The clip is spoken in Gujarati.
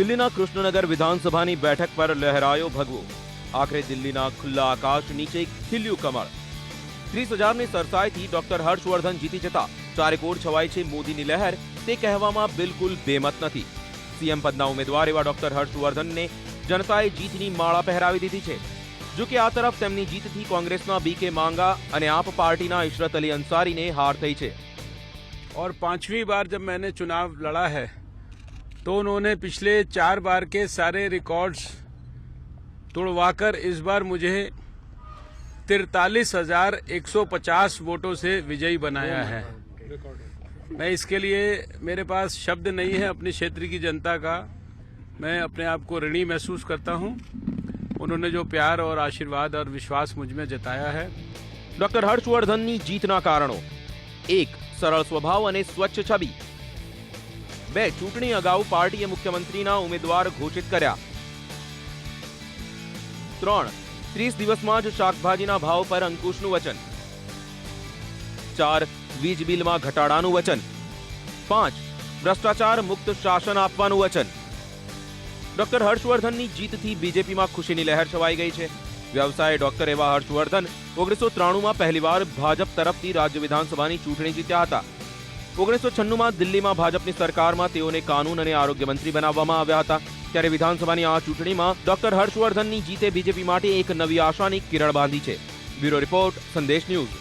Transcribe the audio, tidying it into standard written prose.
દિલ્હીના કૃષ્ણનગર વિધાનસભાની બેઠક પર લહેરાયો ભગવો। આખરે દિલ્હીના ખુલ્લા આકાશ નીચે ખીલ્યું કમળ। 30,000ની સરસાઈથી ડોક્ટર હર્ષવર્ધન જીતી જતા ચારેકોર છવાઈ છે મોદીની લહેર, તે કહેવામાં બિલકુલ બેમત નથી। સીએમ પદના ઉમેદવાર એવા ડોક્ટર હર્ષવર્ધનને જનતાએ જીતની માળા પહેરાવી દીધી છે। જો કે આ તરફ તેમની જીતથી કોંગ્રેસના બીકે માંગા અને આપ પાર્ટીના इशरत अली अंसारीने हार થઈ છે। और 5वीं बार जब मैंने चुनाव लड़ा है तो उन्होंने पिछले 4 बार के सारे रिकॉर्ड्स तोड़वाकर इस बार मुझे 43,150 वोटों से विजयी बनाया है। मैं इसके लिए मेरे पास शब्द नहीं है अपने क्षेत्र की जनता का। मैं अपने आप को ऋणी महसूस करता हूं। उन्होंने जो प्यार और आशीर्वाद और विश्वास मुझ में जताया है। डॉक्टर हर्षवर्धननी जीतना कारणों: 1. सरल स्वभाव અને સ્વચ્છ છબી। 2. ચૂંટણી અગાઉ પાર્ટીએ મુખ્યમંત્રીના ઉમેદવાર ઘોષિત કર્યા। 3. 30 દિવસમાં જ શાકભાજીના ભાવ પર અંકુશનું વચન। 4. વીજ બિલમાં ઘટાડાનું વચન। 5. ભ્રષ્ટાચાર મુક્ત શાસન આપવાનું વચન। ડોક્ટર હર્ષવર્ધનની જીતથી બીજેપીમાં ખુશીની લહેર છવાઈ ગઈ છે। વ્યવસાય ડોક્ટર એવા હર્ષવર્ધન 1993માં પહેલીવાર ભાજપ તરફથી રાજ્ય વિધાનસભાની ચૂંટણી જીત્યા હતા। 1996માં દિલ્હીમાં ભાજપની સરકારમાં તેઓને કાનૂન અને આરોગ્ય મંત્રી બનાવવામાં આવ્યા હતા। ત્યારે વિધાનસભાની આ ચૂંટણીમાં ડોક્ટર હર્ષવર્ધનની જીતે બીજેપી માટે એક નવી આશાની કિરણ બાંધી છે। બ્યુરો રિપોર્ટ, સંદેશ ન્યૂઝ।